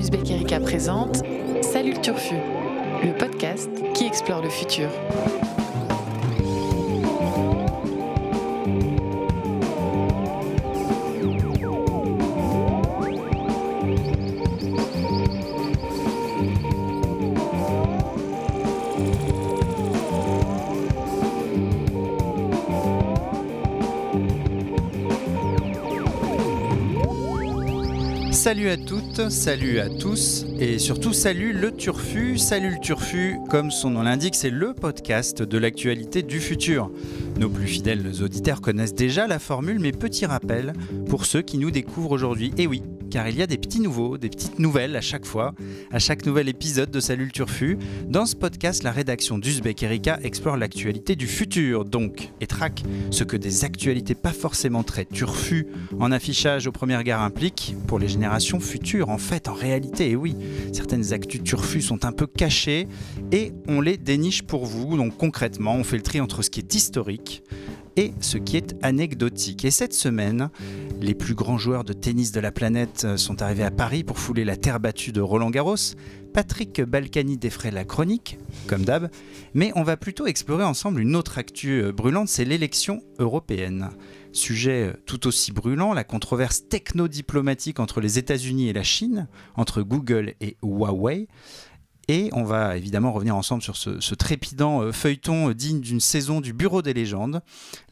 Uzbek Erika présente Salut le Turfu, le podcast qui explore le futur. Salut à toutes, salut à tous et surtout salut le Turfu. Salut le Turfu, comme son nom l'indique, c'est le podcast de l'actualité du futur. Nos plus fidèles auditeurs connaissent déjà la formule, mais petit rappel pour ceux qui nous découvrent aujourd'hui. Et oui, car il y a des petits nouveaux, des petites nouvelles à chaque fois, à chaque nouvel épisode de Salut le Turfu. Dans ce podcast, la rédaction d'Uzbek Erika explore l'actualité du futur, donc, et traque ce que des actualités pas forcément très turfu en affichage au premier regard impliquent pour les générations futures. En fait, en réalité, et oui, certaines actus turfu sont un peu cachées et on les déniche pour vous. Donc concrètement, on fait le tri entre ce qui est historique et ce qui est anecdotique. Et cette semaine, les plus grands joueurs de tennis de la planète sont arrivés à Paris pour fouler la terre battue de Roland-Garros. Patrick Balkany défraie la chronique, comme d'hab, mais on va plutôt explorer ensemble une autre actu brûlante, c'est l'élection européenne. Sujet tout aussi brûlant, la controverse techno-diplomatique entre les États-Unis et la Chine, entre Google et Huawei. Et on va évidemment revenir ensemble sur ce trépidant feuilleton digne d'une saison du Bureau des légendes,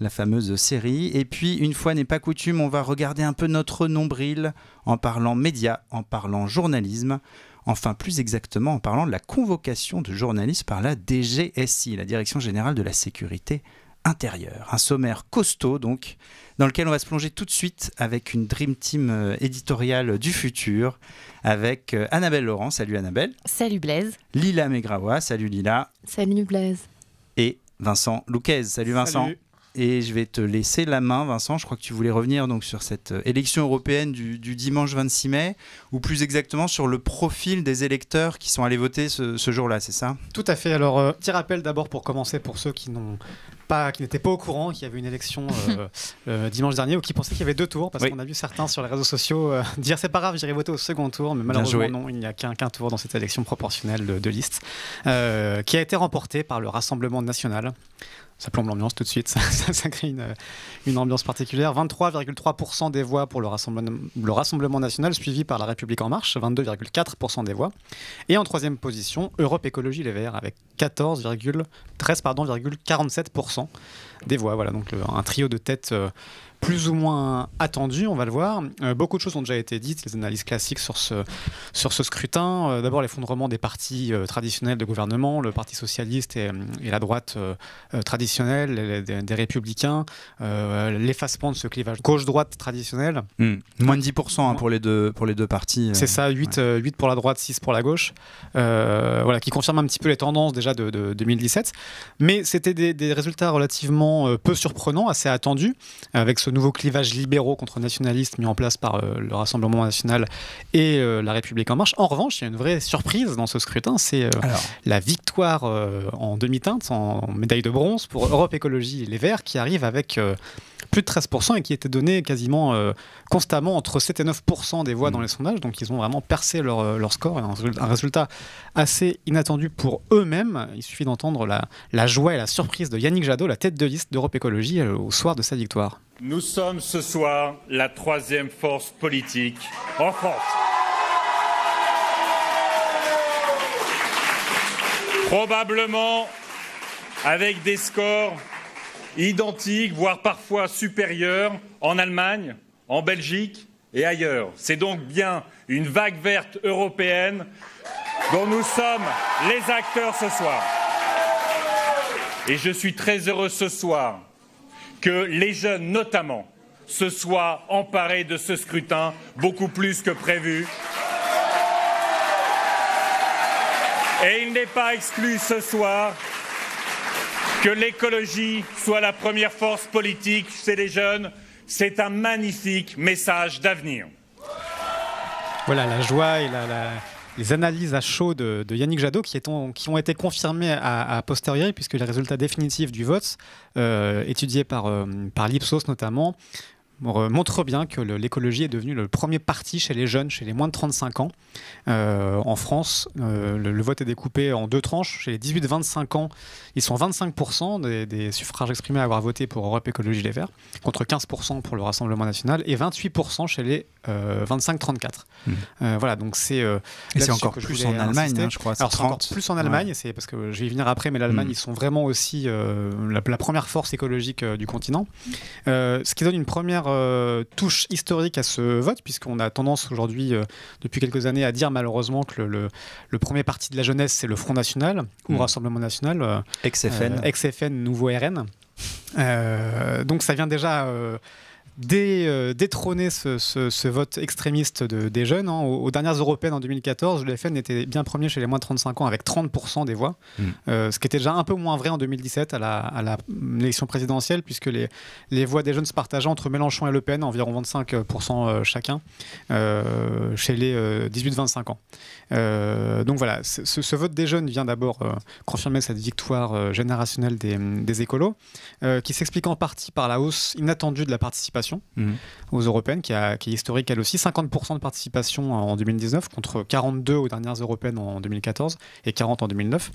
la fameuse série. Et puis, une fois n'est pas coutume, on va regarder un peu notre nombril en parlant médias, en parlant journalisme, enfin plus exactement en parlant de la convocation de journalistes par la DGSI, la Direction Générale de la Sécurité Intérieure. Un sommaire costaud donc, dans lequel on va se plonger tout de suite avec une Dream Team éditoriale du futur, avec Annabelle Laurent, salut Annabelle. Salut Blaise. Lila Megrawa, salut Lila. Salut Blaise. Et Vincent Louquez, salut Vincent. Salut. Et je vais te laisser la main, Vincent. Je crois que tu voulais revenir donc sur cette élection européenne du dimanche 26 mai, ou plus exactement sur le profil des électeurs qui sont allés voter ce jour-là, c'est ça ? Tout à fait. Alors, petit rappel d'abord pour commencer pour ceux qui n'étaient pas au courant qu'il y avait une élection dimanche dernier ou qui pensaient qu'il y avait deux tours, parce qu'on a vu certains sur les réseaux sociaux dire c'est pas grave, j'irai voter au second tour, mais malheureusement non, il n'y a qu'un tour dans cette élection proportionnelle de liste qui a été remportée par le Rassemblement national. Ça plombe l'ambiance tout de suite, ça crée une ambiance particulière. 23,3% des voix pour le Rassemblement national, suivi par La République En Marche, 22,4% des voix. Et en troisième position, Europe Écologie Les Verts, avec 13,47% des voix. Voilà, donc un trio de têtes plus ou moins attendu, on va le voir. Beaucoup de choses ont déjà été dites, les analyses classiques sur ce scrutin. D'abord, l'effondrement des partis traditionnels de gouvernement, le Parti socialiste et la droite traditionnelle, des républicains, l'effacement de ce clivage gauche-droite traditionnel. Moins de 10% pour les deux partis. C'est ça, 8 pour la droite, 6 pour la gauche, voilà, qui confirme un petit peu les tendances déjà de 2017. Mais c'était des résultats relativement peu surprenants, assez attendus, avec ce nouveau clivage libéraux contre nationalistes mis en place par le Rassemblement national et la République En Marche. En revanche, il y a une vraie surprise dans ce scrutin, c'est la victoire en demi-teinte, en médaille de bronze pour Europe Écologie Les Verts, qui arrive avec plus de 13% et qui était donné quasiment constamment entre 7 et 9% des voix dans les sondages. Donc ils ont vraiment percé leur score, et un résultat assez inattendu pour eux-mêmes. Il suffit d'entendre la joie et la surprise de Yannick Jadot, la tête de liste d'Europe Écologie, au soir de sa victoire. Nous sommes ce soir la troisième force politique en France. Probablement avec des scores identiques, voire parfois supérieurs, en Allemagne, en Belgique et ailleurs. C'est donc bien une vague verte européenne dont nous sommes les acteurs ce soir. Et je suis très heureux ce soir que les jeunes, notamment, se soient emparés de ce scrutin beaucoup plus que prévu. Et il n'est pas exclu ce soir que l'écologie soit la première force politique chez les jeunes. C'est un magnifique message d'avenir. Voilà, la joie et les analyses à chaud de Yannick Jadot qui ont été confirmées a posteriori, puisque les résultats définitifs du vote, étudiés par l'Ipsos notamment, montre bien que l'écologie est devenue le premier parti chez les jeunes, chez les moins de 35 ans. En France, le vote est découpé en 2 tranches. Chez les 18-25 ans, ils sont 25% des suffrages exprimés à avoir voté pour Europe Écologie Les Verts, contre 15% pour le Rassemblement National, et 28% chez les 25-34. Voilà, donc c'est... et c'est encore plus en Allemagne, je crois. Alors c'est encore plus en Allemagne, c'est parce que je vais y venir après, mais l'Allemagne, ils sont vraiment aussi la première force écologique du continent. Ce qui donne une première touche historique à ce vote, puisqu'on a tendance aujourd'hui, depuis quelques années, à dire malheureusement que le premier parti de la jeunesse, c'est le Front National, ou Rassemblement National, ex-FN, nouveau RN. Donc ça vient déjà... détrôner ce vote extrémiste des jeunes. Aux dernières européennes en 2014, le FN était bien premier chez les moins de 35 ans avec 30% des voix, ce qui était déjà un peu moins vrai en 2017 à l'élection présidentielle, puisque les voix des jeunes se partageaient entre Mélenchon et Le Pen, environ 25% chacun, chez les 18-25 ans. Donc voilà, ce vote des jeunes vient d'abord confirmer cette victoire générationnelle des écolos, qui s'explique en partie par la hausse inattendue de la participation aux européennes, qui est historique elle aussi, 50% de participation en 2019 contre 42 aux dernières européennes en 2014 et 40 en 2009,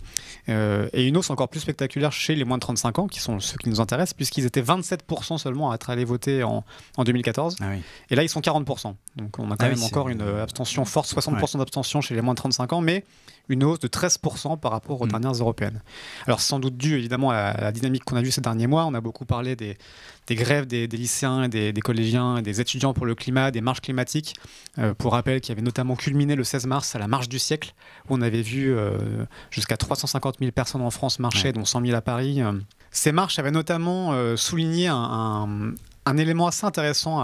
et une hausse encore plus spectaculaire chez les moins de 35 ans, qui sont ceux qui nous intéressent, puisqu'ils étaient 27% seulement à être allés voter en 2014, et là ils sont 40%, donc on a quand même encore une abstention forte, 60% d'abstention chez les moins de 35 ans, mais une hausse de 13% par rapport aux dernières européennes. Alors c'est sans doute dû évidemment à la dynamique qu'on a vue ces derniers mois. On a beaucoup parlé des grèves des lycéens et des collégiens et des étudiants pour le climat, des marches climatiques. Pour rappel, qui avait notamment culminé le 16 mars à la marche du siècle, où on avait vu jusqu'à 350 000 personnes en France marcher, dont 100 000 à Paris. Ces marches avaient notamment souligné un élément assez intéressant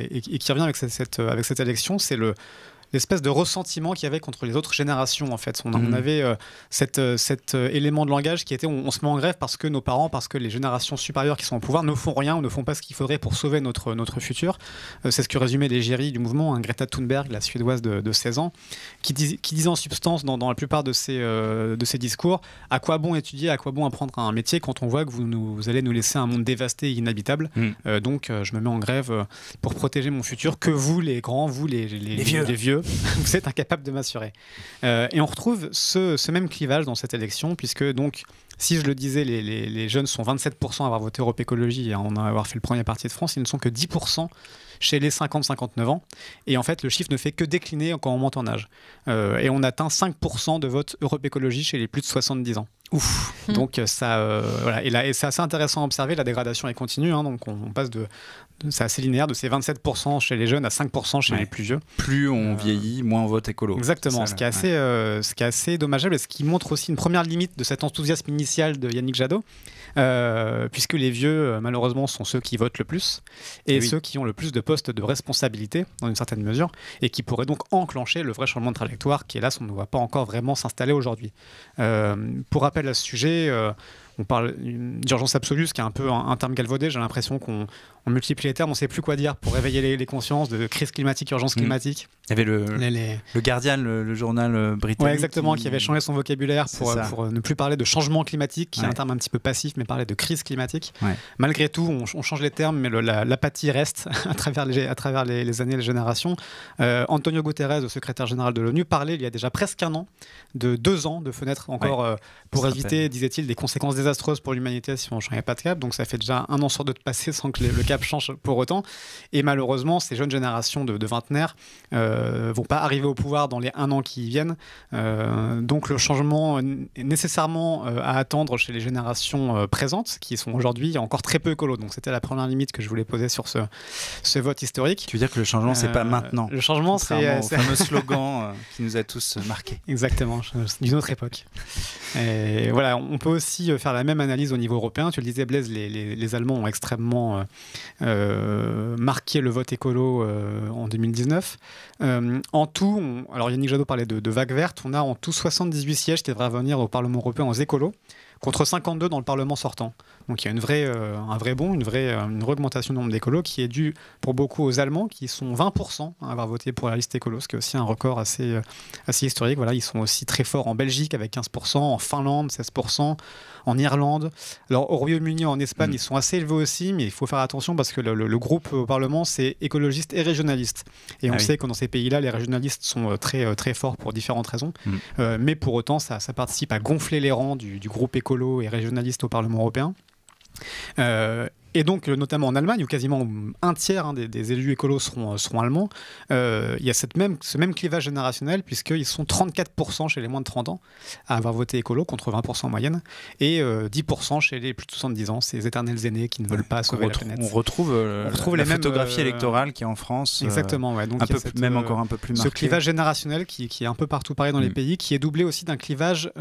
et qui revient avec cette élection, c'est l'espèce de ressentiment qu'il y avait contre les autres générations, en fait. On avait cet élément de langage qui était on se met en grève parce que nos parents, parce que les générations supérieures qui sont au pouvoir ne font rien ou ne font pas ce qu'il faudrait pour sauver notre futur. C'est ce que résumait l'égérie du mouvement, Greta Thunberg, la Suédoise de 16 ans, qui disait en substance dans la plupart de ses discours, à quoi bon étudier, à quoi bon apprendre un métier quand on voit que vous allez nous laisser un monde dévasté et inhabitable. Donc je me mets en grève pour protéger mon futur, que vous les grands, vous les vieux, vous êtes incapables de m'assurer. Et on retrouve ce même clivage dans cette élection, puisque donc, si je le disais, les jeunes sont 27% à avoir voté Europe Écologie et à en avoir fait le premier parti de France, ils ne sont que 10% chez les 50-59 ans. Et en fait, le chiffre ne fait que décliner quand on monte en âge. Et on atteint 5% de vote Europe Écologie chez les plus de 70 ans. Ouf. Donc ça, voilà. Et c'est assez intéressant à observer, la dégradation est continue, donc on passe c'est assez linéaire, de ces 27% chez les jeunes à 5% chez les plus vieux. Plus on vieillit, moins on vote écolo. Exactement, ce qui est assez dommageable, et ce qui montre aussi une première limite de cet enthousiasme initial de Yannick Jadot, puisque les vieux, malheureusement, sont ceux qui votent le plus, et ceux qui ont le plus de postes de responsabilité, dans une certaine mesure, et qui pourraient donc enclencher le vrai changement de trajectoire qui, hélas, on ne voit pas encore vraiment s'installer aujourd'hui. Pour rappel à ce sujet, on parle d'urgence absolue, ce qui est un peu un terme galvaudé. J'ai l'impression qu'on multiplie les termes, on ne sait plus quoi dire pour réveiller les consciences, de crise climatique, urgence climatique. Il y avait le Guardian, le journal britannique. Oui, exactement, qui avait changé son vocabulaire pour ne plus parler de changement climatique, qui est un terme un petit peu passif, mais parler de crise climatique. Malgré tout, on change les termes, mais l'apathie reste à travers les années, les générations. Antonio Guterres, le secrétaire général de l'ONU, parlait il y a déjà presque un an de 2 ans de fenêtre encore pour éviter, disait-il, des conséquences désastreuses pour l'humanité si on ne changeait pas de cap. Donc ça fait déjà 1 an sur 2 de passé sans que le cap change pour autant. Et malheureusement, ces jeunes générations de vingtenaires vont pas arriver au pouvoir dans les 1 an qui viennent. Donc le changement est nécessairement à attendre chez les générations présentes, qui sont aujourd'hui encore très peu écolo. Donc c'était la première limite que je voulais poser sur ce vote historique. Tu veux dire que le changement, c'est pas maintenant. Le changement, c'est le fameux slogan qui nous a tous marqués. Exactement, d'une autre époque. Et voilà, on peut aussi faire la même analyse au niveau européen. Tu le disais, Blaise, les Allemands ont extrêmement marqué le vote écolo en 2019. En tout, alors Yannick Jadot parlait de vague verte, on a en tout 78 sièges qui devraient venir au Parlement européen aux écolos, contre 52 dans le Parlement sortant. Donc il y a un vrai bond, une vraie augmentation du nombre d'écolos qui est due pour beaucoup aux Allemands qui sont 20% à avoir voté pour la liste écolo, ce qui est aussi un record assez historique. Voilà, ils sont aussi très forts en Belgique avec 15%, en Finlande 16%, en Irlande. Alors au Royaume-Uni, en Espagne, ils sont assez élevés aussi, mais il faut faire attention parce que le groupe au Parlement, c'est écologistes et régionalistes. Et on sait que dans ces pays-là, les régionalistes sont très, très forts pour différentes raisons. Mais pour autant, ça participe à gonfler les rangs du groupe écolo et régionaliste au Parlement européen. Et donc, notamment en Allemagne, où quasiment un tiers des élus écolos seront allemands, il y a ce même clivage générationnel, puisqu'ils sont 34% chez les moins de 30 ans à avoir voté écolo, contre 20% en moyenne, et 10% chez les plus de 70 ans, ces éternels aînés qui ne veulent pas sauver la planète. On retrouve la photographie électorale qui est en France. Exactement, ouais. Donc même encore un peu plus marqué. Ce clivage générationnel qui est un peu partout pareil dans les pays, qui est doublé aussi d'un clivage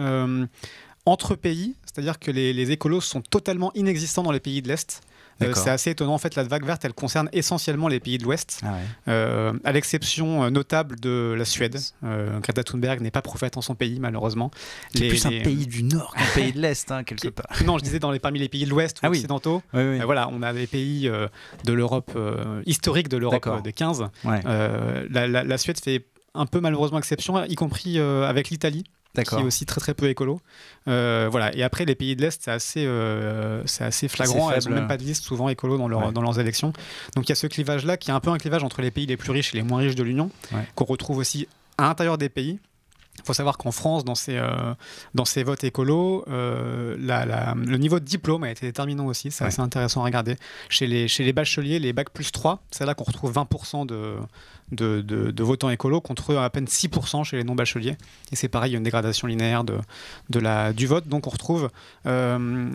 entre pays, c'est-à-dire que les écolos sont totalement inexistants dans les pays de l'Est. C'est assez étonnant. En fait, la vague verte, elle concerne essentiellement les pays de l'Ouest, à l'exception notable de la Suède. Greta Thunberg n'est pas prophète en son pays, malheureusement. C'est plus un pays du Nord qu'un pays de l'Est, quelque part. Non, je disais parmi les pays de l'Ouest ou occidentaux. Voilà, on a des pays de l'Europe, historique de l'Europe de 15. La Suède fait un peu malheureusement exception, y compris avec l'Italie. Qui est aussi très très peu écolo. Voilà. Et après, les pays de l'Est, c'est assez flagrant. Elles n'ont même pas de liste souvent écolo dans leurs élections. Donc il y a ce clivage-là qui est un peu un clivage entre les pays les plus riches et les moins riches de l'Union, qu'on retrouve aussi à l'intérieur des pays. Il faut savoir qu'en France, dans ces votes écolos, le niveau de diplôme a été déterminant aussi. C'est assez intéressant à regarder. Chez les bacheliers, les bac plus 3, c'est là qu'on retrouve 20% de votants écolos contre à peine 6% chez les non-bacheliers. Et c'est pareil, il y a une dégradation linéaire du vote. Donc on retrouve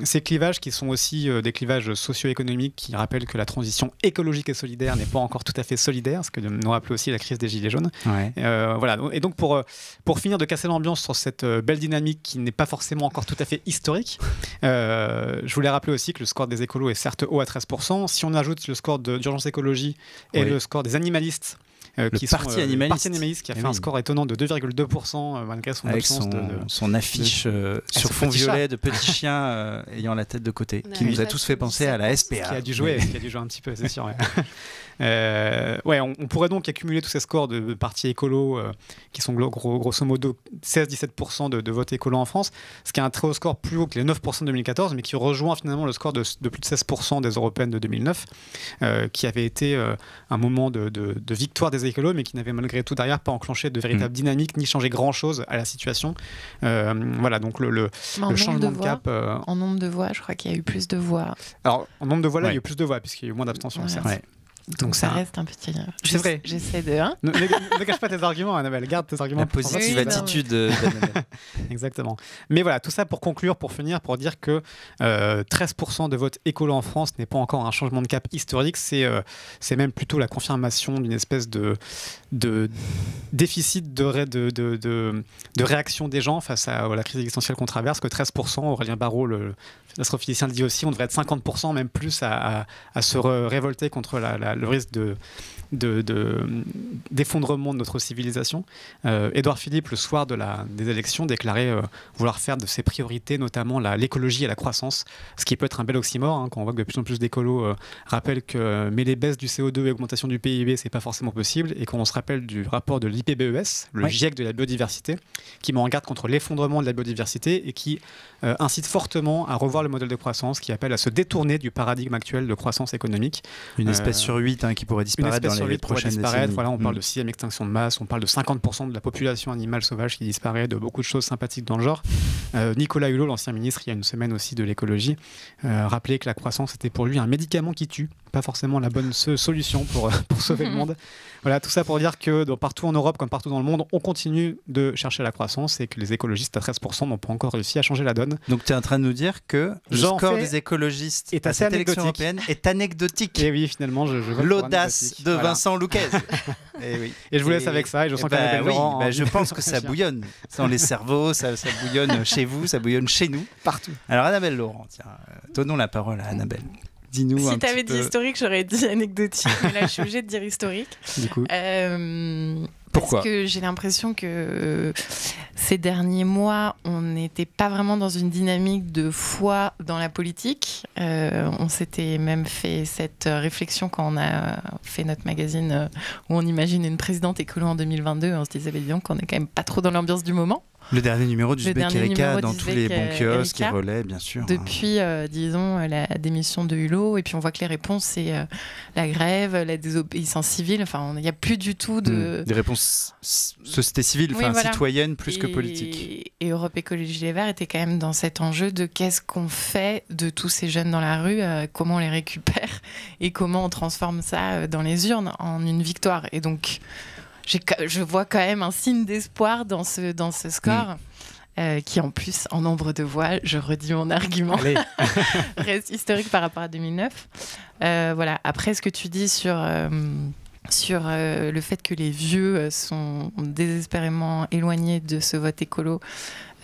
ces clivages qui sont aussi des clivages socio-économiques qui rappellent que la transition écologique et solidaire n'est pas encore tout à fait solidaire, ce que nous rappelait aussi la crise des Gilets jaunes. Voilà. Et donc pour finir de casser l'ambiance sur cette belle dynamique qui n'est pas forcément encore tout à fait historique, je voulais rappeler aussi que le score des écolos est certes haut à 13%. Si on ajoute le score d'Urgence Écologie et le score des animalistes, le parti animaliste qui a fait un score étonnant de 2,2% malgré son absence son affiche sur fond violet de petits chiens ayant la tête de côté, qui nous a tous fait penser à la SPA. Qui a dû jouer un petit peu, c'est sûr. On pourrait donc accumuler tous ces scores de partis écolos qui sont grosso modo 16-17% de vote écolo en France, ce qui est un très haut score plus haut que les 9% de 2014, mais qui rejoint finalement le score de plus de 16% des européennes de 2009, qui avait été un moment de victoire des écolos, mais qui n'avait malgré tout derrière pas enclenché de véritable dynamique ni changé grand-chose à la situation. Voilà, donc le changement de cap... En nombre de voix, je crois qu'il y a eu plus de voix. Alors, en nombre de voix, là, il y a eu plus de voix, puisqu'il y a eu moins d'abstention, certes. Donc ça reste un petit... C'est vrai. J'essaie de... Ne cache pas tes arguments, Annabelle. Garde tes arguments. La positive attitude d'Annabelle. Exactement. Mais voilà, tout ça pour conclure, pour finir, pour dire que 13% de vote écolo en France n'est pas encore un changement de cap historique. C'est même plutôt la confirmation d'une espèce de déficit de réaction des gens face à la crise existentielle qu'on traverse, que 13%, Aurélien Barraud, l'astrophysicien, le dit aussi, on devrait être 50%, même plus, à se révolter contre le risque d'effondrement de notre civilisation. Édouard Philippe, le soir des élections, déclarait vouloir faire de ses priorités notamment l'écologie et la croissance, ce qui peut être un bel oxymore, quand on voit que de plus en plus d'écolos rappellent que les baisses du CO2 et augmentation du PIB, c'est pas forcément possible, et qu'on se rappelle du rapport de l'IPBES, le GIEC de la biodiversité, qui met en garde contre l'effondrement de la biodiversité et qui incite fortement à revoir le modèle de croissance, qui appelle à se détourner du paradigme actuel de croissance économique. Une espèce sur 8 qui pourrait disparaître dans les prochaines décennies. Voilà, on parle de 6e extinction de masse, on parle de 50% de la population animale sauvage qui disparaît, de beaucoup de choses sympathiques dans le genre. Nicolas Hulot, l'ancien ministre, il y a une semaine aussi de l'écologie, rappelait que la croissance était pour lui un médicament qui tue, pas forcément la bonne solution pour sauver le monde. Voilà, tout ça pour dire que partout en Europe comme partout dans le monde, on continue de chercher la croissance et que les écologistes à 13% n'ont pas encore réussi à changer la donne. Donc tu es en train de nous dire que le score des écologistes à cette élection européenne est anecdotique. Et oui, finalement, je vois l'audace de Vincent Louquez. Et je vous laisse avec ça, et je sens qu'Annabelle Laurent... je pense que ça bouillonne dans les cerveaux, ça bouillonne chez vous, ça bouillonne chez nous. Partout. Alors Annabelle Laurent, tiens, donnons la parole à Annabelle. Dis-nous un Si petit t'avais dit peu. historique, j'aurais dit anecdotique, mais là je suis obligée de dire historique. Du coup, Pourquoi ? Parce que j'ai l'impression que ces derniers mois, on n'était pas vraiment dans une dynamique de foi dans la politique. On s'était même fait cette réflexion quand on a fait notre magazine où on imagine une présidente écolo en 2022. On se disait, bah, dis donc, on est quand même pas trop dans l'ambiance du moment. Le dernier numéro du Le Zbek dernier Erika numéro dans du tous les Zbek, bons kiosques et Erika. relais, bien sûr. Depuis, disons, la démission de Hulot, et puis on voit que les réponses, c'est la grève, la désobéissance civile, enfin, il n'y a plus du tout de... Des réponses société civile, Oui, voilà. citoyennes plus que politiques. Et Europe Écologie Les Verts était quand même dans cet enjeu de qu'est-ce qu'on fait de tous ces jeunes dans la rue, comment on les récupère, et comment on transforme ça dans les urnes en une victoire. Et donc, je vois quand même un signe d'espoir dans ce score. Qui en plus, en nombre de voix, je redis mon argument, reste historique par rapport à 2009. Voilà. Après, ce que tu dis sur le fait que les vieux sont désespérément éloignés de ce vote écolo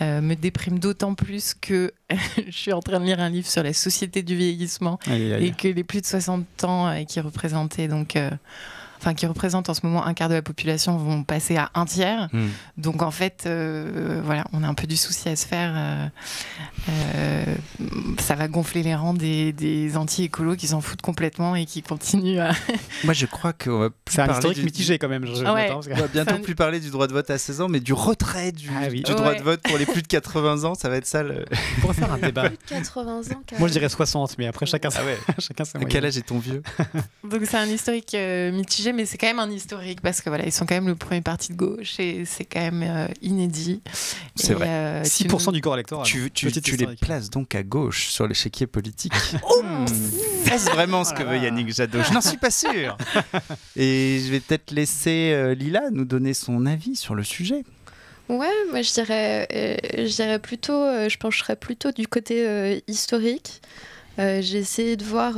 me déprime d'autant plus que je suis en train de lire un livre sur la société du vieillissement et que les plus de 60 ans qui représentaient donc... qui représentent en ce moment un quart de la population, vont passer à un tiers. Donc en fait, voilà, on a un peu du souci à se faire. Ça va gonfler les rangs des anti-écolos qui s'en foutent complètement et qui continuent à... Moi, je crois qu'on va plus c'est un parler historique mitigé quand même. Ouais. Parce que- On va bientôt plus parler du droit de vote à 16 ans, mais du retrait du droit Ouais. de vote pour les plus de 80 ans. Ça va être ça. On pourrait faire un débat. Plus de 80 ans, carrément. Moi, je dirais 60, mais après, chacun Ah ouais. chacun ses À moyens. quel âge est ton vieux ? Donc c'est un historique mitigé, mais c'est quand même un historique parce que voilà, ils sont quand même le premier parti de gauche et c'est quand même inédit. C'est Et, vrai. 6% du corps électoral. Tu Petite les historique. places donc à gauche sur l'échiquier politique. Est-ce vraiment ce que veut Yannick Jadot ? Je n'en suis pas sûr. Et je vais peut-être laisser Lila nous donner son avis sur le sujet. Ouais, moi je dirais plutôt, je pencherais plutôt du côté historique. J'ai essayé de voir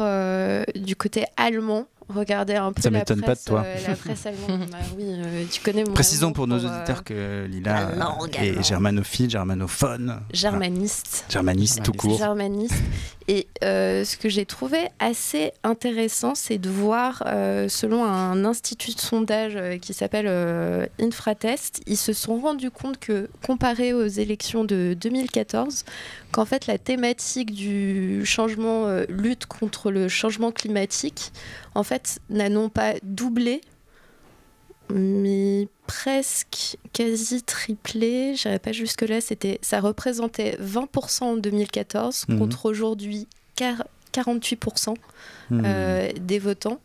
du côté allemand. Regarder un peu Ça la m'étonne presse, pas de toi. La presse allemande. Bah oui, tu connais mon Précisons allemand pour nos auditeurs que Lila la langue est allemande. germanophile, germanophone. germaniste. Germaniste tout court. Germaniste. Et ce que j'ai trouvé assez intéressant, c'est de voir, selon un institut de sondage qui s'appelle Infratest, ils se sont rendus compte que, comparé aux élections de 2014, qu'en fait la thématique du changement, lutte contre le changement climatique, en fait, n'a non pas doublé, mais presque quasi triplé. Je n'irai pas jusque-là. Ça représentait 20% en 2014 contre aujourd'hui 48% des votants.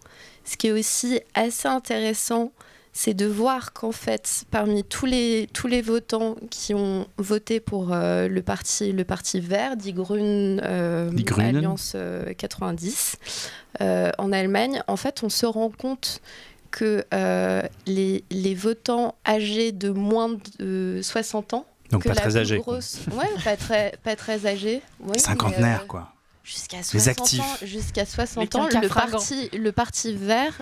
Ce qui est aussi assez intéressant, c'est de voir qu'en fait, parmi tous les votants qui ont voté pour le parti vert, Die Grünen, Alliance 90, en Allemagne, en fait, on se rend compte que les votants âgés de moins de 60 ans, donc que pas la très plus âgés. grosse- ouais, pas très âgés. Ouais, Cinquantenaires, mais, quoi. Jusqu'à Les 60 actifs. ans, jusqu'à 60 Les ans, quinquas fringants. le parti vert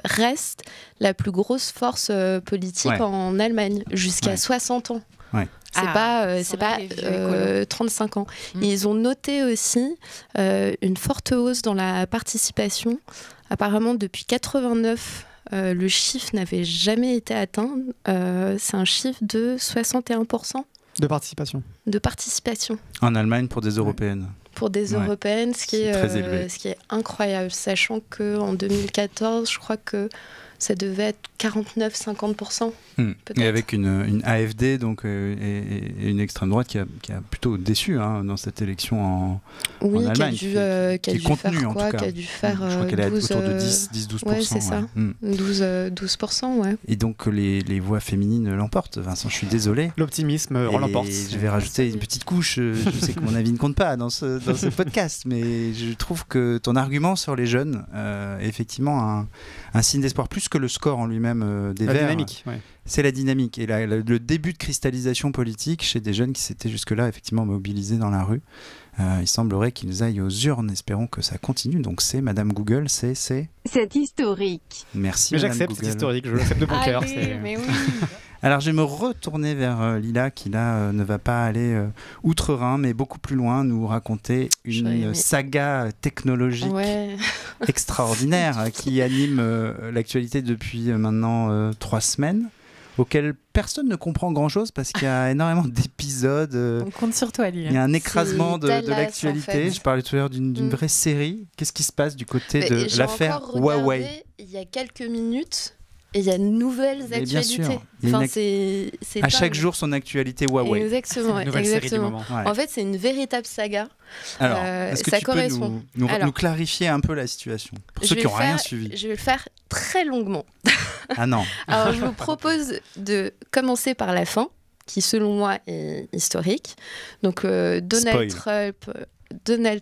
reste la plus grosse force politique Ouais. en Allemagne, jusqu'à Ouais. 60 ans. Ouais. C'est pas les vieux écolos. 35 ans. Et ils ont noté aussi une forte hausse dans la participation. Apparemment, depuis 89, le chiffre n'avait jamais été atteint. C'est un chiffre de 61% De participation. de participation En Allemagne pour des européennes. pour des Ouais. européennes, ce qui C'est est, très élevé. ce qui est incroyable, sachant qu'en 2014, je crois que ça devait être 49-50%. Peut-être. Et avec une AfD donc, et une extrême droite qui a plutôt déçu dans cette élection en Oui, qui a Allemagne, dû, qui qui a est dû contenue, faire en quoi tout cas. Qui a dû faire je crois qu'elle est 12, autour de 10-12%. ouais, c'est ça. 12%, ouais. Et donc les voix féminines l'emportent. Vincent, je suis désolé. L'optimisme Et l'emporte. je vais rajouter une petite couche. Je sais que mon avis ne compte pas dans ce podcast, mais je trouve que ton argument sur les jeunes est effectivement un signe d'espoir, plus que le score en lui-même des La Verts. dynamique. Ouais. C'est la dynamique et le début de cristallisation politique chez des jeunes qui s'étaient jusque-là effectivement mobilisés dans la rue. Il semblerait qu'ils aillent aux urnes. Espérons que ça continue. Donc c'est Madame Google, c'est C'est historique. merci. Mais Madame j'accepte Google. cet historique, je l'accepte de bon cœur. Allez, c'est- mais oui. Alors, je vais me retourner vers Lila, qui là ne va pas aller outre-Rhin, mais beaucoup plus loin, nous raconter une saga technologique extraordinaire qui anime l'actualité depuis maintenant 3 semaines, auquel personne ne comprend grand-chose parce qu'il y a énormément d'épisodes. On compte sur toi, Lila. Il y a un écrasement de Dallas, l'actualité. en fait. Je parlais tout à l'heure d'une vraie série. Qu'est-ce qui se passe du côté de l'affaire Huawei ? Il y a quelques minutes. Et il y a de nouvelles actualités. À chaque jour, son actualité Huawei. Exactement. Une nouvelle série du moment. En fait, c'est une véritable saga. Alors, est-ce que ça tu correspond. peux nous clarifier un peu la situation pour ceux qui n'ont rien suivi? Je vais le faire très longuement. Ah non. Alors, je vous propose de commencer par la fin, qui selon moi est historique. Donc, Donald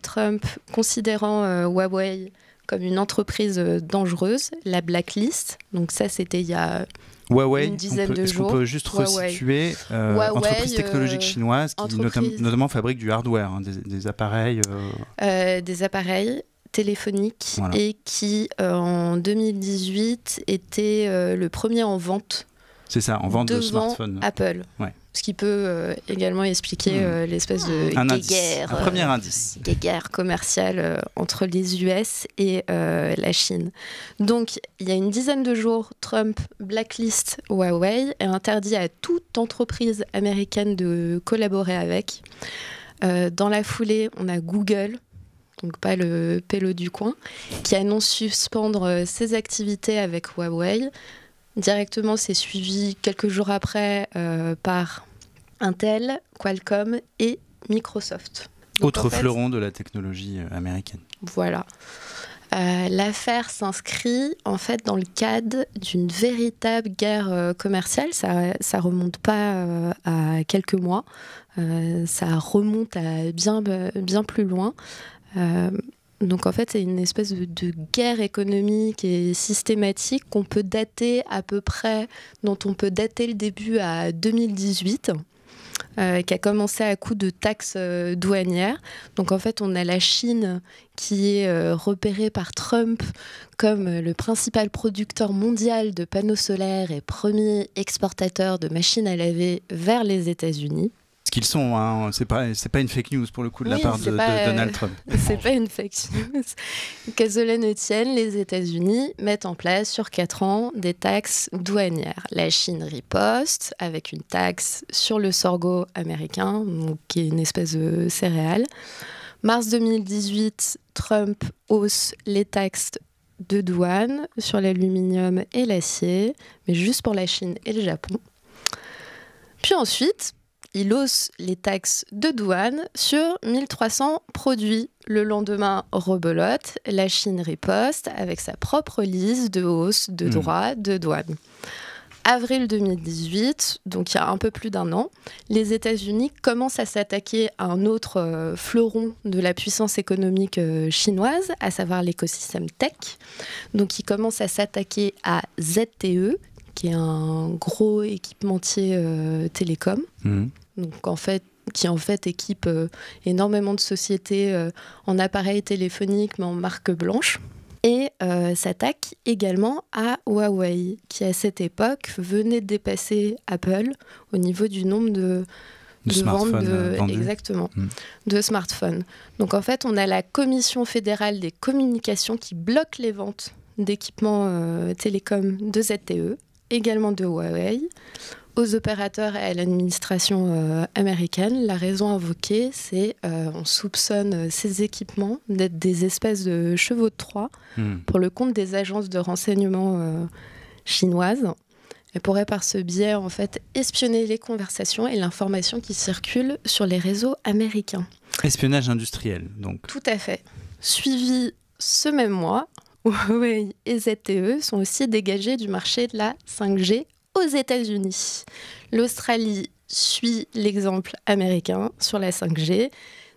Trump considérant Huawei comme une entreprise dangereuse, la blacklist. Donc ça, c'était il y a une dizaine de jours. Est-ce qu'on peut juste resituer entreprise technologique chinoise qui notamment fabrique du hardware, des appareils... Des appareils téléphoniques et qui, en 2018, était le premier en vente. C'est ça, en vente de smartphones. Apple. Ouais. Ce qui peut également expliquer l'espèce de guerre. Un premier indice. Guerre commerciale entre les US et la Chine. Donc, il y a une dizaine de jours, Trump blacklist Huawei et interdit à toute entreprise américaine de collaborer avec. Dans la foulée, on a Google, donc pas le pélo du coin, qui annonce suspendre ses activités avec Huawei. Directement, c'est suivi quelques jours après par Intel, Qualcomm et Microsoft. Donc, autre fleuron de la technologie américaine. Voilà. L'affaire s'inscrit en fait dans le cadre d'une véritable guerre commerciale. Ça remonte pas à quelques mois. Ça remonte à bien plus loin. Donc en fait, c'est une espèce de guerre économique et systématique qu'on peut dater à peu près, dont on peut dater le début à 2018, qui a commencé à coup de taxes douanières. Donc en fait, on a la Chine qui est repérée par Trump comme le principal producteur mondial de panneaux solaires et premier exportateur de machines à laver vers les États-Unis. Ce qu'ils sont, hein. C'est pas une fake news pour le coup de la part de Donald Trump. C'est pas une fake news. Qu'à cela ne tienne, les États-Unis mettent en place sur 4 ans des taxes douanières. La Chine riposte avec une taxe sur le sorgho américain, donc, qui est une espèce de céréale. Mars 2018, Trump hausse les taxes de douane sur l'aluminium et l'acier, mais juste pour la Chine et le Japon. Puis ensuite, il hausse les taxes de douane sur 1300 produits. Le lendemain, rebelote, la Chine riposte avec sa propre liste de hausse de droits de douane. Avril 2018, donc il y a un peu plus d'1 an, les États-Unis commencent à s'attaquer à un autre fleuron de la puissance économique chinoise, à savoir l'écosystème tech. Donc ils commencent à s'attaquer à ZTE, qui est un gros équipementier télécom. Donc qui équipe énormément de sociétés en appareils téléphoniques, mais en marque blanche. Et s'attaque également à Huawei, qui à cette époque venait de dépasser Apple au niveau du nombre de ventes de smartphones. Donc en fait, on a la Commission fédérale des communications qui bloque les ventes d'équipements télécoms de ZTE, également de Huawei, aux opérateurs et à l'administration américaine. La raison invoquée, c'est on soupçonne ces équipements d'être des espèces de chevaux de Troie pour le compte des agences de renseignement chinoises. Elles pourraient par ce biais en fait espionner les conversations et l'information qui circule sur les réseaux américains. Espionnage industriel, donc. Tout à fait. Suivi ce même mois, Huawei et ZTE sont aussi dégagés du marché de la 5G aux États-Unis. L'Australie suit l'exemple américain sur la 5G.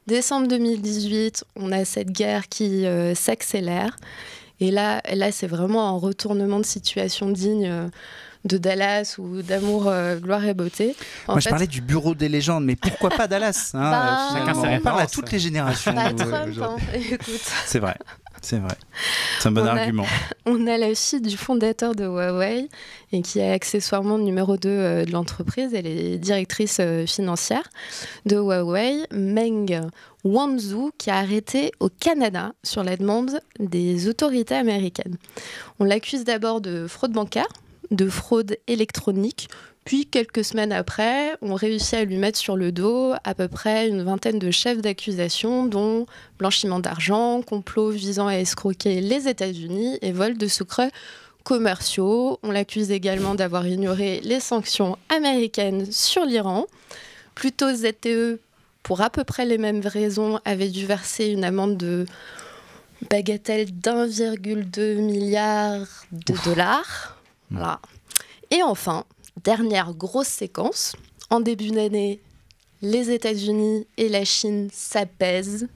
Décembre 2018, on a cette guerre qui s'accélère. Et là, c'est vraiment un retournement de situation digne de Dallas ou d'amour, gloire et beauté. Je parlais du bureau des légendes, mais pourquoi pas Dallas, chacun on parle à toutes les générations. Trump, écoute. C'est vrai. C'est vrai. C'est un bon argument. On a la fille du fondateur de Huawei et qui est accessoirement numéro 2 de l'entreprise. Elle est directrice financière de Huawei, Meng Wanzhou, qui a arrêté au Canada sur la demande des autorités américaines. On l'accuse d'abord de fraude bancaire, de fraude électronique. Puis, quelques semaines après, on réussit à lui mettre sur le dos à peu près une vingtaine de chefs d'accusation, dont blanchiment d'argent, complot visant à escroquer les États-Unis et vol de secrets commerciaux. On l'accuse également d'avoir ignoré les sanctions américaines sur l'Iran. Plutôt ZTE, pour à peu près les mêmes raisons, avait dû verser une amende de bagatelle d'1,2 milliard de dollars. Voilà. Et enfin, dernière grosse séquence. En début d'année, les États-Unis et la Chine s'apaisent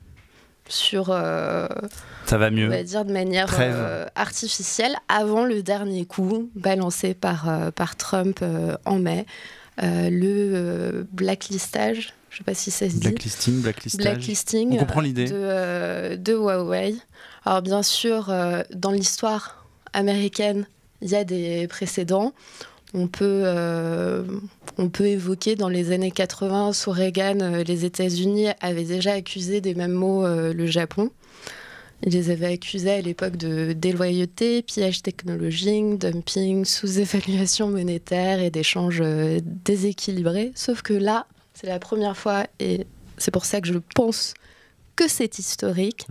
sur, ça va mieux. On va dire de manière artificielle, avant le dernier coup balancé par Trump en mai, le blacklistage. Je ne sais pas si ça se dit. Blacklisting. On comprend l'idée. De Huawei. Alors bien sûr, dans l'histoire américaine, il y a des précédents. On peut évoquer dans les années 80, sous Reagan, les États-Unis avaient déjà accusé des mêmes mots le Japon. Ils les avaient accusés à l'époque de déloyauté, pillage technologique, dumping, sous-évaluation monétaire et d'échanges déséquilibrés. Sauf que là, c'est la première fois, et c'est pour ça que je pense que c'est historique,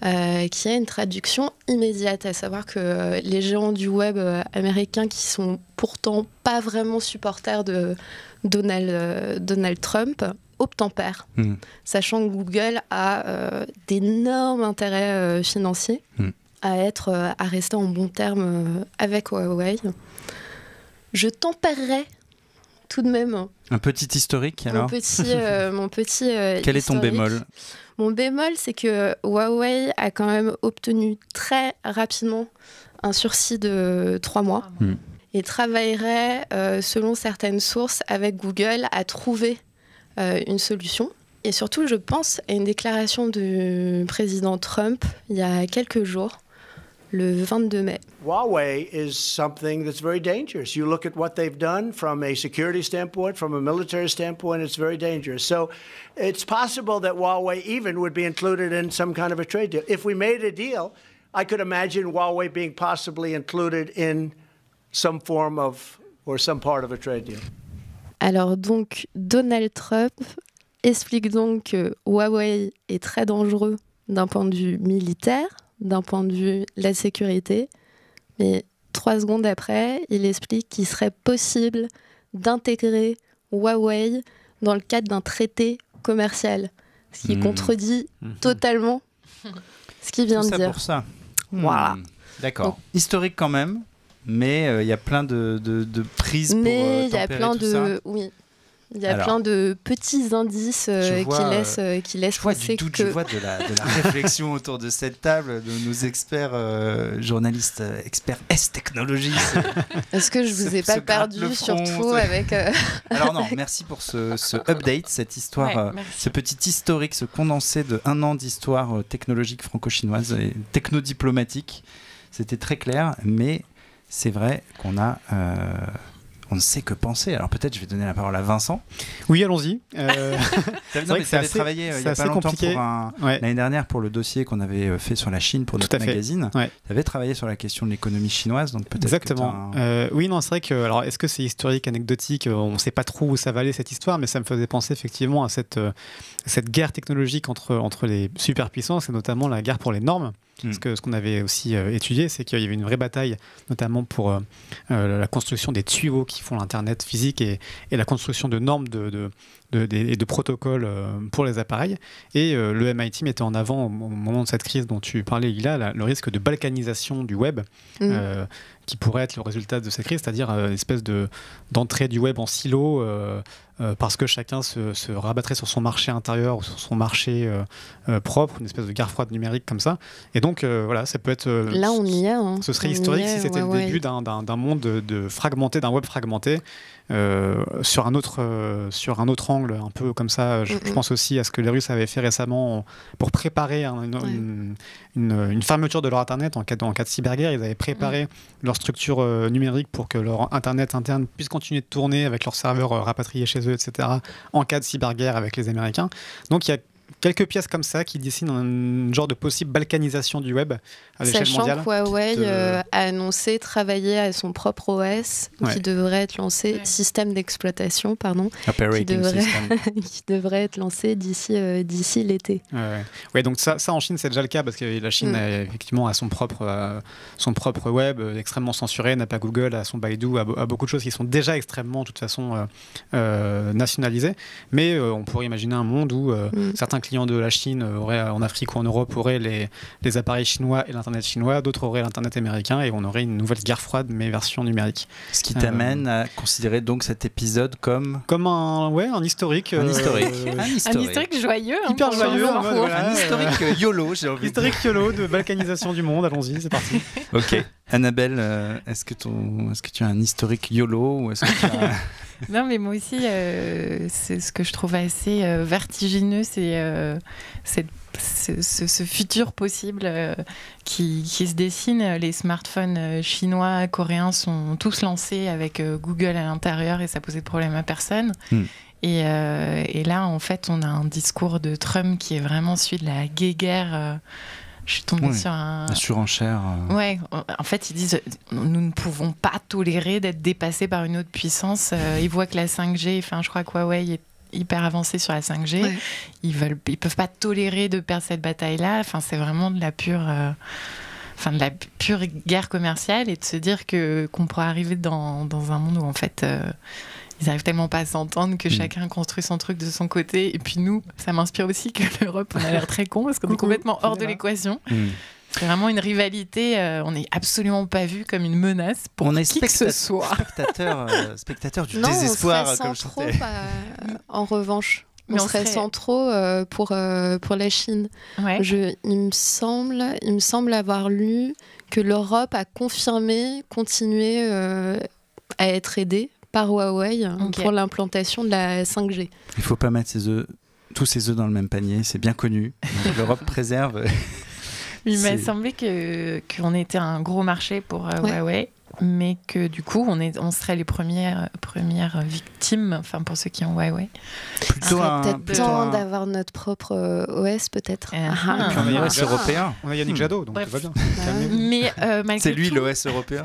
qui a une traduction immédiate, à savoir que les géants du web américains, qui sont pourtant pas vraiment supporters de Donald Trump, obtempèrent, sachant que Google a d'énormes intérêts financiers à rester en bon terme avec Huawei. Je tempérerai tout de même un petit historique, alors. Mon petit Quel est ton bémol ? Mon bémol, c'est que Huawei a quand même obtenu très rapidement un sursis de 3 mois et travaillerait, selon certaines sources, avec Google à trouver une solution. Et surtout, je pense à une déclaration du président Trump il y a quelques jours, le 22 mai. Huawei is something that's very dangerous. You look at what they've done from a security standpoint, from a military standpoint, it's very dangerous. So it's possible that Huawei even would be included in some kind of a trade deal. If we made a deal, I could imagine Huawei being possibly included in some form of, or some part of a trade deal. Alors donc, Donald Trump explique donc que Huawei est très dangereux d'un point de vue militaire, d'un point de vue de la sécurité, mais 3 secondes après, il explique qu'il serait possible d'intégrer Huawei dans le cadre d'un traité commercial, ce qui contredit totalement ce qu'il vient de dire. Pour ça. Voilà. D'accord. Donc, historique quand même, mais il y a plein de prises pour tempérer tout ça. Oui. Il y a plein de petits indices qui laissent penser que... Je vois de la réflexion autour de cette table, de nos experts journalistes, experts S-technologie. Est-ce que je vous ai pas perdu, surtout avec... Alors non, merci pour ce update, cette histoire, ce petit historique, ce condensé de 1 an d'histoire technologique franco-chinoise et technodiplomatique. C'était très clair, mais c'est vrai qu'on a... on ne sait que penser. Alors peut-être je vais donner la parole à Vincent. Oui, allons-y. Tu avais travaillé il n'y a pas longtemps l'année dernière pour le dossier qu'on avait fait sur la Chine pour notre magazine. Tu avais travaillé sur la question de l'économie chinoise, donc peut-être. Exactement. Oui, non, c'est vrai que. Alors, est-ce que c'est historique, anecdotique ? On ne sait pas trop où ça va aller cette histoire, mais ça me faisait penser effectivement à cette guerre technologique entre les superpuissances et notamment la guerre pour les normes. Parce que ce qu'on avait aussi étudié, c'est qu'il y avait une vraie bataille, notamment pour la construction des tuyaux qui font l'Internet physique et la construction de normes et de protocoles pour les appareils. Et le MIT mettait en avant, au moment de cette crise dont tu parlais, Lila, le risque de balkanisation du web, qui pourrait être le résultat de cette crise, c'est-à-dire une espèce d'entrée du web en silo, parce que chacun se rabattrait sur son marché intérieur ou sur son marché propre, une espèce de guerre froide numérique comme ça. Et donc voilà, ça peut être... Là, on y est. Hein. Ce serait historique si c'était le début d'un monde fragmenté, d'un web fragmenté, sur un autre angle, un peu comme ça. Je pense aussi à ce que les Russes avaient fait récemment pour préparer une fermeture de leur Internet en cas de cyberguerre. Ils avaient préparé leur structure numérique pour que leur Internet interne puisse continuer de tourner avec leurs serveurs rapatriés chez eux, etc., en cas de cyberguerre avec les Américains. Donc il y a quelques pièces comme ça qui dessinent un genre de possible balkanisation du web à l'échelle mondiale. Sachant que Huawei a annoncé travailler à son propre OS qui devrait être lancé, système d'exploitation, pardon, qui devrait être lancé d'ici l'été. Ouais, donc ça en Chine c'est déjà le cas parce que la Chine effectivement a son propre web extrêmement censuré, n'a pas Google, a son Baidu, a beaucoup de choses qui sont déjà extrêmement de toute façon nationalisées. Mais on pourrait imaginer un monde où certains clients de la Chine en Afrique ou en Europe auraient les appareils chinois et l'internet chinois, d'autres auraient l'internet américain et on aurait une nouvelle guerre froide mais version numérique. Ce qui t'amène à considérer donc cet épisode comme un historique. Un historique joyeux. Hyper joyeux. Un historique YOLO, j'ai envie de dire. Historique YOLO de balkanisation du monde, allons-y, c'est parti. Ok. Annabelle, est-ce que tu as un historique YOLO ou est-ce que tu as... Non, mais moi aussi, c'est ce que je trouve assez vertigineux, c'est ce futur possible qui se dessine. Les smartphones chinois, coréens sont tous lancés avec Google à l'intérieur et ça posait de problème à personne. Et là, en fait, on a un discours de Trump qui est vraiment celui de la guéguerre. Je suis tombée sur la surenchère. Ouais, en fait, ils disent nous ne pouvons pas tolérer d'être dépassés par une autre puissance. Ils voient que la 5G, je crois que Huawei est hyper avancé sur la 5G. Ouais. Ils peuvent pas tolérer de perdre cette bataille-là. C'est vraiment de la pure guerre commerciale et de se dire qu'on pourrait arriver dans un monde où en fait ils n'arrivent tellement pas à s'entendre que chacun construit son truc de son côté. Et puis nous, ça m'inspire aussi que l'Europe, on a l'air très con parce qu'on est complètement hors de l'équation. C'est vraiment une rivalité. On n'est absolument pas vu comme une menace pour qui que ce soit. Spectateur du désespoir. Comme trop, en revanche. Mais on serait centraux pour la Chine. Ouais. Il me semble avoir lu que l'Europe a confirmé continuer à être aidée par Huawei pour l'implantation de la 5G. Il ne faut pas mettre tous ses œufs dans le même panier, c'est bien connu. L'Europe préserve. Il m'a semblé qu'on était un gros marché pour Huawei, mais que du coup, on serait les premières victimes, pour ceux qui ont Huawei. Peut-être temps d'avoir notre propre OS, peut-être. Puis on a un OS européen. On a Yannick Jadot, donc tout va bien. Mais c'est lui l'OS européen.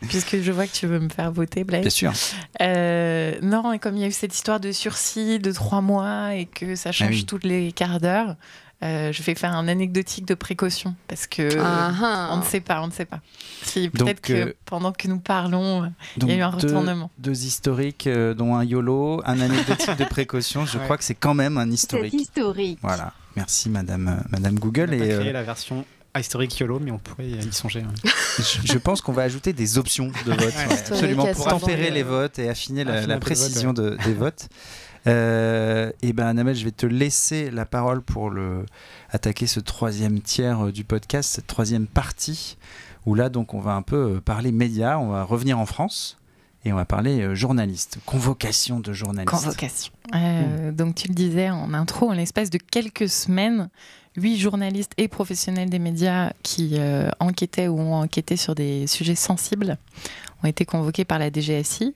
Puisque je vois que tu veux me faire voter, Blaise. Bien sûr. Non, et comme il y a eu cette histoire de sursis de 3 mois et que ça change tous les quarts d'heure, je vais faire un anecdotique de précaution parce que on ne sait pas. Si, peut-être que pendant que nous parlons, il y a eu un retournement. Deux historiques, dont un YOLO, un anecdotique de précaution. Je crois que c'est quand même un historique. C'est historique. Voilà. Merci, Madame Google. On a créé la version historique YOLO, mais on pourrait y songer. Je pense qu'on va ajouter des options de vote, absolument, pour tempérer les votes et affiner la précision des votes. Annabelle, je vais te laisser la parole pour attaquer ce 3e tiers du podcast, cette 3e partie, où là, donc, on va un peu parler médias, on va revenir en France et on va parler journaliste, convocation de journalistes. Convocation. Donc, tu le disais en intro, en l'espace de quelques semaines, 8 journalistes et professionnels des médias qui enquêtaient ou ont enquêté sur des sujets sensibles ont été convoqués par la DGSI.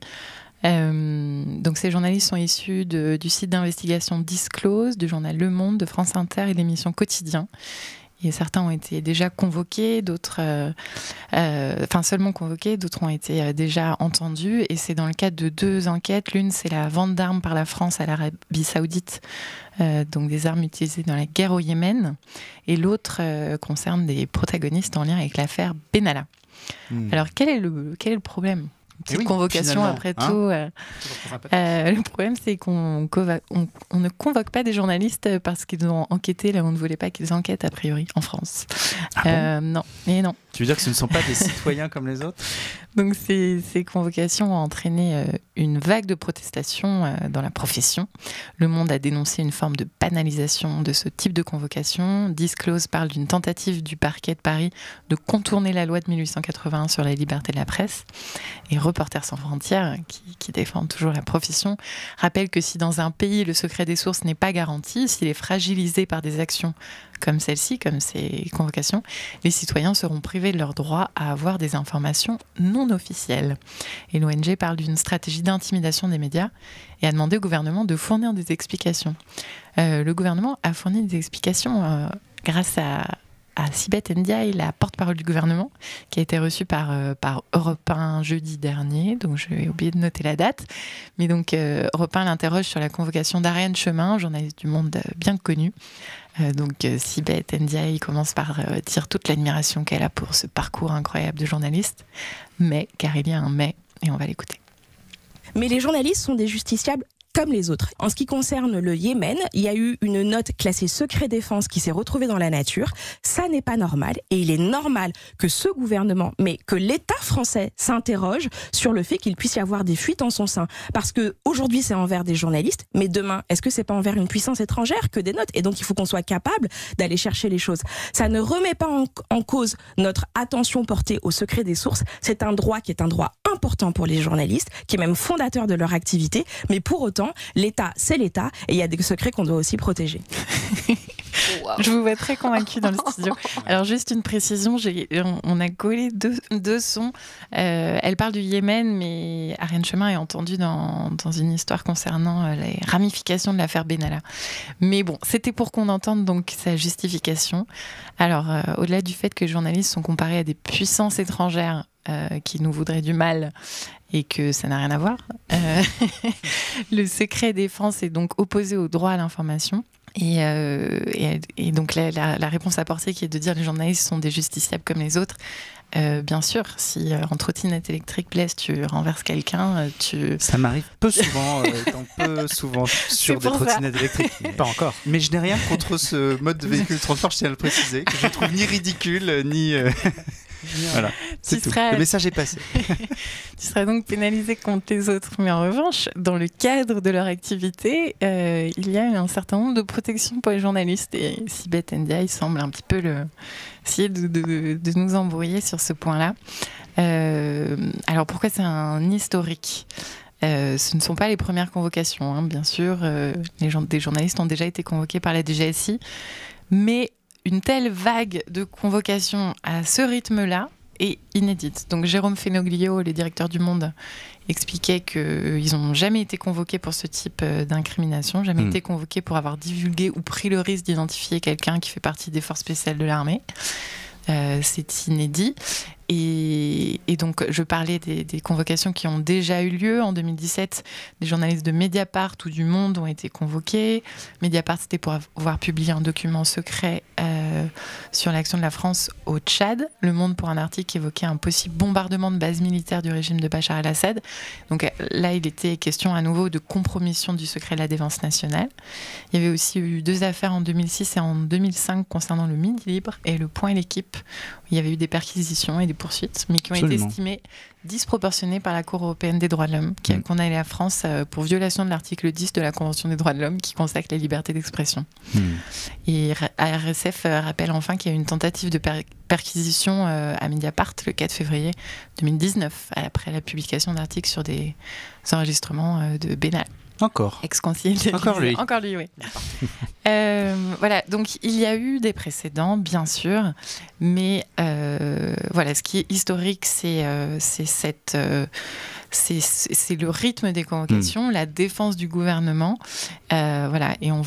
Donc ces journalistes sont issus du site d'investigation Disclose, du journal Le Monde, de France Inter et de l'émission Quotidien. Et certains ont été déjà convoqués, d'autres seulement convoqués, d'autres ont été déjà entendus. Et c'est dans le cadre de 2 enquêtes. L'une, c'est la vente d'armes par la France à l'Arabie Saoudite, donc des armes utilisées dans la guerre au Yémen. Et l'autre concerne des protagonistes en lien avec l'affaire Benalla. Alors quel est le problème ? Petite convocation après tout. Le problème, c'est qu'on ne convoque pas des journalistes parce qu'ils ont enquêté là où on ne voulait pas qu'ils enquêtent, a priori, en France. Non. Tu veux dire que ce ne sont pas des citoyens comme les autres ? Donc ces convocations ont entraîné une vague de protestations dans la profession. Le Monde a dénoncé une forme de banalisation de ce type de convocation. Disclose parle d'une tentative du parquet de Paris de contourner la loi de 1881 sur la liberté de la presse. Et Reporters sans frontières, qui défend toujours la profession, rappelle que si dans un pays le secret des sources n'est pas garanti, s'il est fragilisé par des actions comme celle-ci, comme ces convocations, les citoyens seront privés de leur droit à avoir des informations non officielles. Et l'ONG parle d'une stratégie d'intimidation des médias et a demandé au gouvernement de fournir des explications. Le gouvernement a fourni des explications grâce à Sibeth Ndiaye, la porte-parole du gouvernement, qui a été reçue par Europe 1 jeudi dernier, donc je vais oublier de noter la date. Mais donc Europe 1 l'interroge sur la convocation d'Ariane Chemin, journaliste du Monde bien connue. Donc Sibeth Ndiaye commence par dire toute l'admiration qu'elle a pour ce parcours incroyable de journaliste. Mais, car il y a un mais, et on va l'écouter. Mais les journalistes sont des justiciables comme les autres. En ce qui concerne le Yémen, il y a eu une note classée secret défense qui s'est retrouvée dans la nature. Ça n'est pas normal. Et il est normal que ce gouvernement, mais que l'État français s'interroge sur le fait qu'il puisse y avoir des fuites en son sein. Parce que aujourd'hui, c'est envers des journalistes, mais demain, est-ce que c'est pas envers une puissance étrangère que des notes ? Et donc, il faut qu'on soit capable d'aller chercher les choses. Ça ne remet pas en cause notre attention portée au secret des sources. C'est un droit qui est un droit important pour les journalistes, qui est même fondateur de leur activité. Mais pour autant, l'État, c'est l'État, et il y a des secrets qu'on doit aussi protéger. Wow. Je vous vois très convaincue dans le studio. Alors juste une précision, on a collé deux sons. Elle parle du Yémen, mais Ariane Chemin est entendue dans une histoire concernant les ramifications de l'affaire Benalla. Mais bon, c'était pour qu'on entende donc sa justification. Alors, au-delà du fait que les journalistes sont comparés à des puissances étrangères qui nous voudraient du mal et que ça n'a rien à voir, le secret défense est donc opposé au droit à l'information. Et donc la réponse apportée qui est de dire les journalistes sont des justiciables comme les autres, bien sûr, si en trottinette électrique Blaise tu renverses quelqu'un, Ça m'arrive peu souvent, sur des trottinettes électriques. Pas encore. Mais je n'ai rien contre ce mode de véhicule de transport, je tiens à le préciser, que je ne trouve ni ridicule, ni... Voilà, c'est tout. Le message est passé. Tu seras donc pénalisé contre les autres. Mais en revanche, dans le cadre de leur activité, il y a un certain nombre de protections pour les journalistes. Et Sibeth Ndiaye semble un petit peu essayer de nous embrouiller sur ce point-là. Alors pourquoi c'est un historique ? Ce ne sont pas les premières convocations, hein, bien sûr. Des journalistes ont déjà été convoqués par la DGSI. Mais une telle vague de convocations à ce rythme-là est inédite. Donc Jérôme Fenoglio, le directeur du Monde, expliquait qu'ils n'ont jamais été convoqués pour ce type d'incrimination, jamais été convoqués pour avoir divulgué ou pris le risque d'identifier quelqu'un qui fait partie des forces spéciales de l'armée. C'est inédit. Et donc, je parlais des convocations qui ont déjà eu lieu. En 2017, des journalistes de Mediapart ou du Monde ont été convoqués. Mediapart, c'était pour avoir publié un document secret sur l'action de la France au Tchad. Le Monde pour un article qui évoquait un possible bombardement de bases militaires du régime de Bachar el-Assad. Donc là, il était question à nouveau de compromission du secret de la défense nationale. Il y avait aussi eu 2 affaires en 2006 et en 2005 concernant le Midi Libre et le Point et l'Équipe. Il y avait eu des perquisitions et des poursuites, mais qui ont été estimées disproportionnées par la Cour européenne des droits de l'homme, qui a condamné la France pour violation de l'article 10 de la Convention des droits de l'homme, qui consacre la liberté d'expression. Et RSF rappelle enfin qu'il y a eu une tentative de perquisition à Mediapart le 4 février 2019, après la publication d'articles sur des enregistrements de Benalla. Encore. Ex-conseiller de Encore lui. Encore lui, oui. Voilà, donc il y a eu des précédents, bien sûr, mais voilà, ce qui est historique, c'est le rythme des convocations, la défense du gouvernement, voilà, et on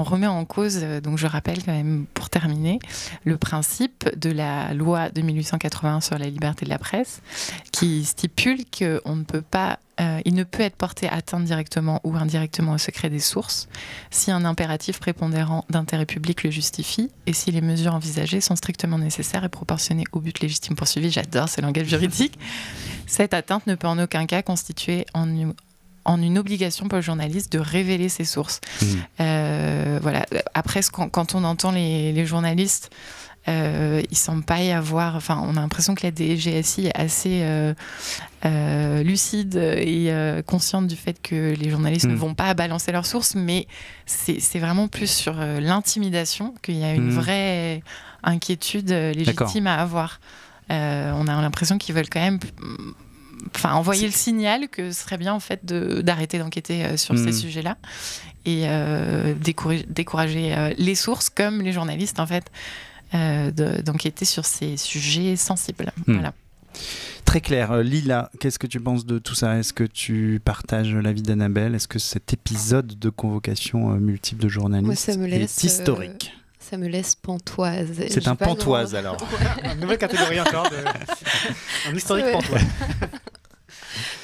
remet en cause, donc je rappelle quand même pour terminer, le principe de la loi de 1881 sur la liberté de la presse, qui stipule qu'on ne peut pas il ne peut être porté atteinte directement ou indirectement au secret des sources si un impératif prépondérant d'intérêt public le justifie et si les mesures envisagées sont strictement nécessaires et proportionnées au but légitime poursuivi. J'adore ce langage juridique. Cette atteinte ne peut en aucun cas constituer en une obligation pour le journaliste de révéler ses sources. Voilà. Après, quand on entend les journalistes il semble pas y avoir. Enfin, on a l'impression que la DGSI est assez lucide et consciente du fait que les journalistes ne vont pas balancer leurs sources, mais c'est vraiment plus sur l'intimidation qu'il y a une vraie inquiétude légitime à avoir. On a l'impression qu'ils veulent quand même envoyer le signal que ce serait bien en fait d'arrêter d'enquêter sur ces sujets-là et décourager les sources comme les journalistes en fait d'enquêter sur ces sujets sensibles. Voilà. Très clair. Lila, qu'est-ce que tu penses de tout ça? Est-ce que tu partages l'avis d'Annabelle? Est-ce que cet épisode de convocation multiple de journalistes est historique? Ça me laisse pantoise. C'est un pantoise alors. Une nouvelle catégorie encore, un historique pantoise.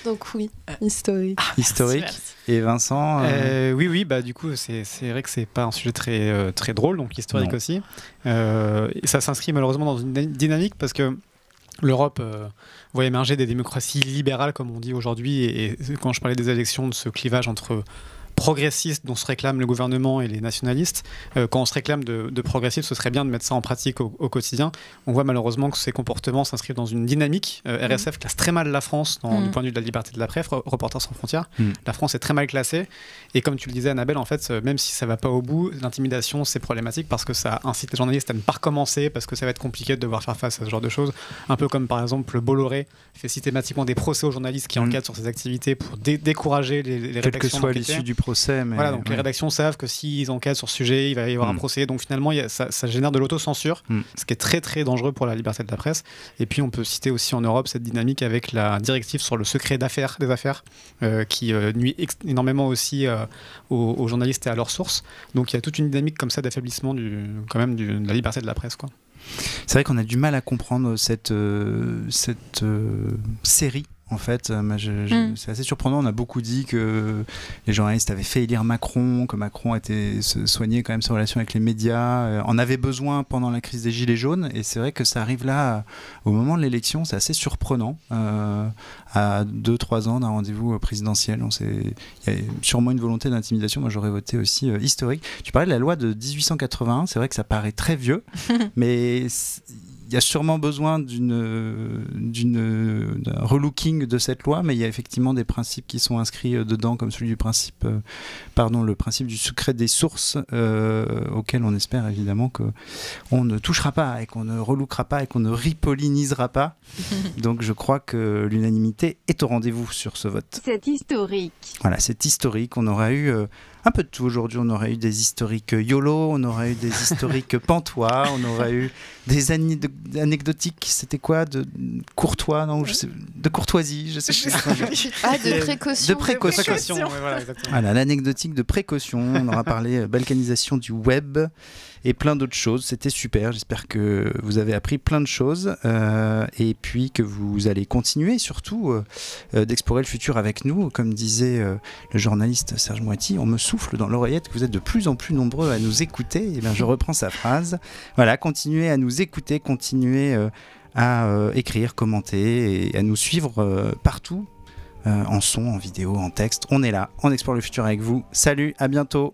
Donc oui, historique. Historique. Et Vincent Oui, bah du coup c'est vrai que c'est pas un sujet très très drôle, donc historique aussi. Et ça s'inscrit malheureusement dans une dynamique parce que l'Europe voit émerger des démocraties libérales comme on dit aujourd'hui, et quand je parlais des élections, de ce clivage entre progressistes dont se réclame le gouvernement et les nationalistes, quand on se réclame de progressistes, ce serait bien de mettre ça en pratique au quotidien. On voit malheureusement que ces comportements s'inscrivent dans une dynamique. RSF classe très mal la France du point de vue de la liberté de la presse, Reporters sans frontières. La France est très mal classée, et comme tu le disais Annabelle, en fait, même si ça va pas au bout, l'intimidation c'est problématique parce que ça incite les journalistes à ne pas recommencer, parce que ça va être compliqué de devoir faire face à ce genre de choses. Un peu comme par exemple Bolloré fait systématiquement des procès aux journalistes qui enquêtent sur ses activités pour décourager les rédactions. Quelle que soit l'issue du procès. Mais voilà, donc les rédactions savent que s'ils enquêtent sur ce sujet, il va y avoir un procès. Donc finalement, ça génère de l'autocensure, ce qui est très très dangereux pour la liberté de la presse. Et puis on peut citer aussi en Europe cette dynamique avec la directive sur le secret des affaires, qui nuit énormément aussi aux journalistes et à leurs sources. Donc il y a toute une dynamique comme ça d'affaiblissement de la liberté de la presse, quoi. C'est vrai qu'on a du mal à comprendre cette série. En fait, c'est assez surprenant. On a beaucoup dit que les journalistes avaient fait élire Macron, que Macron était soigné quand même ses relations avec les médias, en avait besoin pendant la crise des Gilets jaunes. Et c'est vrai que ça arrive là, au moment de l'élection, c'est assez surprenant. À 2-3 ans d'un rendez-vous présidentiel, il y a sûrement une volonté d'intimidation. Moi, j'aurais voté aussi historique. Tu parlais de la loi de 1881. C'est vrai que ça paraît très vieux, mais il y a sûrement besoin d'un relooking de cette loi, mais il y a effectivement des principes qui sont inscrits dedans, comme celui du principe du secret des sources, auquel on espère évidemment qu'on ne touchera pas et qu'on ne relookera pas et qu'on ne ripollinisera pas. Donc je crois que l'unanimité est au rendez-vous sur ce vote. C'est historique. Voilà, c'est historique. On aura eu un peu de tout aujourd'hui. On aurait eu des historiques YOLO, on aurait eu des historiques pantois, on aurait eu des anecdotiques, c'était quoi, de courtois, non, de courtoisie, je sais pas. De précaution. De précaution. Ouais, voilà, exactement. Voilà, l'anecdotique de précaution. On aura parlé balkanisation du web et plein d'autres choses. C'était super. J'espère que vous avez appris plein de choses et puis que vous allez continuer surtout d'explorer le futur avec nous. Comme disait le journaliste Serge Moiti, on me souffle dans l'oreillette que vous êtes de plus en plus nombreux à nous écouter. Et bien, je reprends sa phrase. Voilà, continuez à nous écouter, continuez à écrire, commenter et à nous suivre partout, en son, en vidéo, en texte. On est là, on explore le futur avec vous. Salut, à bientôt.